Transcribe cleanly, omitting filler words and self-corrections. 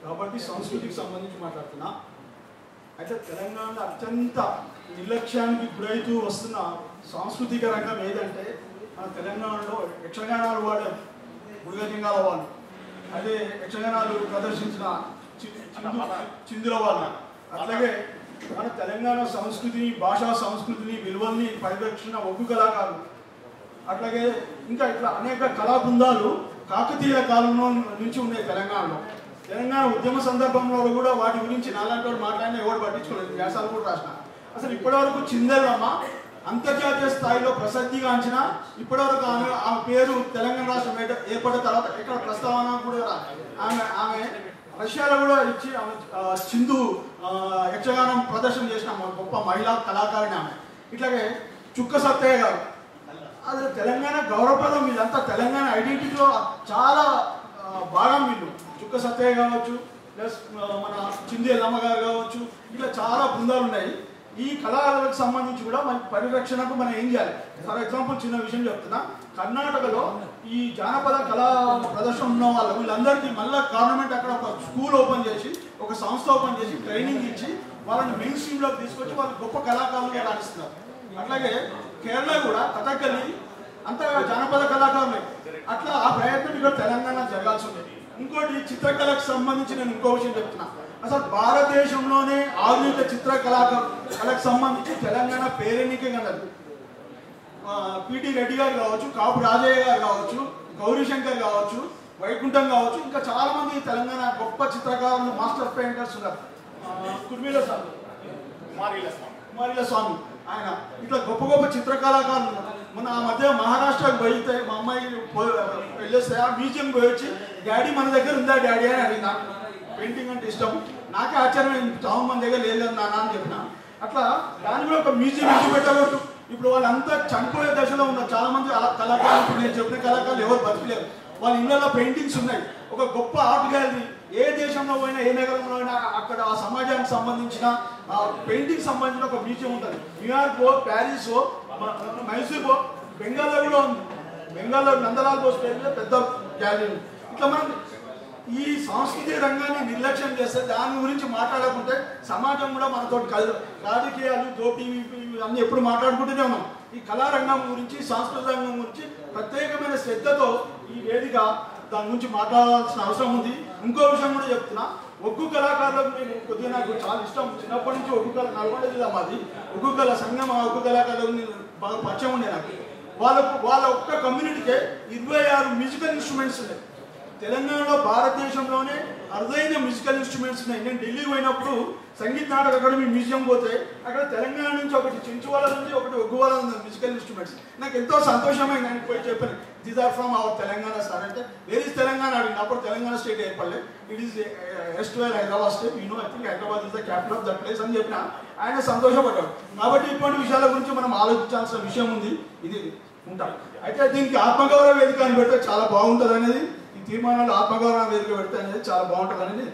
కాబట్టి సంస్కృతికి సంబంధించి మాట్లాడుతున్నా. అయితే తెలంగాణలో అత్యంత నిర్లక్ష్యానికి గురైతూ వస్తున్న సాంస్కృతిక రంగం ఏదంటే మన తెలంగాణలో యక్షగానాలు వాడే బుడగజింగాల వాళ్ళు, అదే యక్షగానాలు ప్రదర్శించిన చిందుల వాళ్ళు, అట్లాగే మన తెలంగాణ సంస్కృతిని, భాషా సంస్కృతిని, విలువల్ని పరిరక్షణ ఒగ్గు కళాకారులు, అట్లాగే ఇంకా ఇట్లా అనేక కళా బృందాలు కాకతీయ కాలంలో నుంచి ఉన్నాయి తెలంగాణలో. తెలంగాణ ఉద్యమ సందర్భంలో కూడా వాటి గురించి నాలాంటి వాడు మాట్లాడినా ఎవరు పట్టించుకోలేదు, వ్యాసాలు కూడా రాసిన. అసలు ఇప్పటివరకు చిందెల్లమ్మ అంతర్జాతీయ స్థాయిలో ప్రసిద్ధిగాంచిన ఇప్పటివరకు ఆమె పేరు తెలంగాణ రాష్ట్రం ఏర్పడిన తర్వాత ఎక్కడ ప్రస్తావన కూడా ఆమె రష్యాలో కూడా ఇచ్చి ఆమె చిందు యక్షగానం ప్రదర్శన చేసిన గొప్ప మహిళా కళాకారిణి ఆమె. ఇట్లాగే చుక్క సత్తయ్య గారు, అది తెలంగాణ గౌరవప్రదం. వీళ్ళంతా తెలంగాణ ఐడెంటిటీలో చాలా భాగం వీళ్ళు. చుక్క సత్తయ్య కావచ్చు, ప్లస్ మన చిందు ఎల్లమ్మ గారు కావచ్చు, ఇట్లా చాలా బృందాలు ఉన్నాయి. ఈ కళాలకు సంబంధించి కూడా మన పరిరక్షణకు మనం ఏం చేయాలి? ఫర్ ఎగ్జాంపుల్ చిన్న విషయం చెప్తున్నా. కర్ణాటకలో ఈ జానపద కళా ప్రదర్శన ఉన్న వాళ్ళు వీళ్ళందరికీ మళ్ళీ గవర్నమెంట్ అక్కడ ఒక స్కూల్ ఓపెన్ చేసి, ఒక సంస్థ ఓపెన్ చేసి ట్రైనింగ్ ఇచ్చి వాళ్ళని మెయిన్ స్ట్రీమ్లోకి తీసుకొచ్చి వాళ్ళు గొప్ప కళాకారులుగా రాణిస్తున్నారు. అట్లాగే కేరళ కూడా కథకళి అంతా జానపద కళాకారులే. అట్లా ఆ ప్రయత్నం ఇక్కడ తెలంగాణ జరగాల్సి ఉంది. ఇంకోటి చిత్రకళకు సంబంధించి నేను ఇంకో విషయం చెప్తున్నా. అసలు భారతదేశంలోనే ఆధునిక కళకు సంబంధించి తెలంగాణ పేరెన్నికే కలదు. పిటి రెడ్డి గారు కావచ్చు, కాపు రాజయ్య గారు కావచ్చు, గౌరీశంకర్ కావచ్చు, వైకుంఠం కావచ్చు, ఇంకా చాలా మంది తెలంగాణ గొప్ప చిత్రకారులు, మాస్టర్ పెయింటర్స్ ఉన్నారు. కుర్మీల కుమారిల స్వామి ఆయన, ఇట్లా గొప్ప గొప్ప చిత్రకళాకారులు ఉన్నారు. మన ఆ మధ్య మహారాష్ట్రకు పోయితే మా అమ్మాయి వెళ్ళేస్తే ఆ మ్యూజియం పోయి వచ్చి, డాడీ మన దగ్గర ఉందా డాడీ అని అడిగింది. నాకు పెయింటింగ్ అంటే ఇష్టం, నాకే ఆశ్చర్యం, చాలా మంది దగ్గర లేదు నాన్న అని చెప్పిన. అట్లా దాని కూడా ఒక మ్యూజియం ఎందుకు పెట్టకూడదు? ఇప్పుడు వాళ్ళంతా చనిపోయే దశలో ఉన్నారు చాలా మంది కళాకారులు. నేను చెప్పిన కళాకారులు ఎవరు బతికలేరు. వాళ్ళ ఇళ్ళలో పెయింటింగ్స్ ఉన్నాయి. ఒక గొప్ప ఆర్ట్ గ్యాలరీ ఏ దేశంలో పోయినా, ఏ నగరంలో అయినా అక్కడ ఆ సమాజానికి సంబంధించిన పెయింటింగ్ సంబంధించిన ఒక మ్యూజియం ఉంటుంది. న్యూయార్క్ పో, ప్యారిస్ పో, మైసూర్ పో, బెంగాల్లో కూడా ఉంది. బెంగాల్లో నందలాల్ బోస్ పేరు పెద్ద గ్యాలరీ. ఇట్లా మనం ఈ సాంస్కృతిక రంగాన్ని నిర్లక్ష్యం చేస్తే, దాని గురించి మాట్లాడకుంటే సమాజం కూడా మనతో రాజకీయాలు, దోపీ అన్నీ ఎప్పుడు మాట్లాడుకుంటూనే ఉన్నాం. ఈ కళారంగం గురించి, సాంస్కృతిక రంగం గురించి ప్రత్యేకమైన శ్రద్ధతో ఈ వేదిక దాని గురించి మాట్లాడాల్సిన అవసరం ఉంది. ఇంకో విషయం కూడా చెప్తున్నా. ఒగ్గు కళాకారులకు నేను కొద్దిగా నాకు చాలా ఇష్టం. చిన్నప్పటి నుంచి ఒగ్గు కళ నల్గొండ జిల్లా మాది. ఒగ్గు కళ సంఘం, ఒగ్గు కళాకారులకు బాగా పరిచయం ఉండే నాకు. వాళ్ళ ఒక్క కమ్యూనిటీకే 26 మ్యూజికల్ ఇన్స్ట్రుమెంట్స్ ఉన్నాయి. తెలంగాణలో భారతదేశంలోనే అరుదైన మ్యూజికల్ ఇన్స్ట్రుమెంట్స్ ఉన్నాయి. నేను ఢిల్లీ పోయినప్పుడు సంగీత నాటక అకాడమీ మ్యూజియం పోతే అక్కడ తెలంగాణ నుంచి ఒకటి చెంచువాల నుంచి, ఒకటి ఒగ్గువాల ఉంది మ్యూజికల్ ఇన్స్ట్రుమెంట్స్. నాకు ఎంతో సంతోషమైంది. నేను పోయి చెప్పాను, these are from our Telangana sir అంటే, వేర్ ఈస్ తెలంగాణ అడిగింది. అప్పుడు తెలంగాణ స్టేట్ ఏర్పడలేదు. It is erstwhile Hyderabad state. I think Hyderabad is the capital of that place అని చెప్పిన ఆయన సంతోషపడ్డాడు. కాబట్టి ఇటువంటి విషయాల గురించి మనం ఆలోచించాల్సిన విషయం ఉంది. ఇది ఉంటాం. అయితే దీనికి ఆత్మగౌరవ వేదిక అని పెడితే చాలా బాగుంటుంది అనేది, ఈ తీర్మానాలు ఆత్మగౌరవ వేదిక పెడితే అనేది చాలా బాగుంటుంది అనేది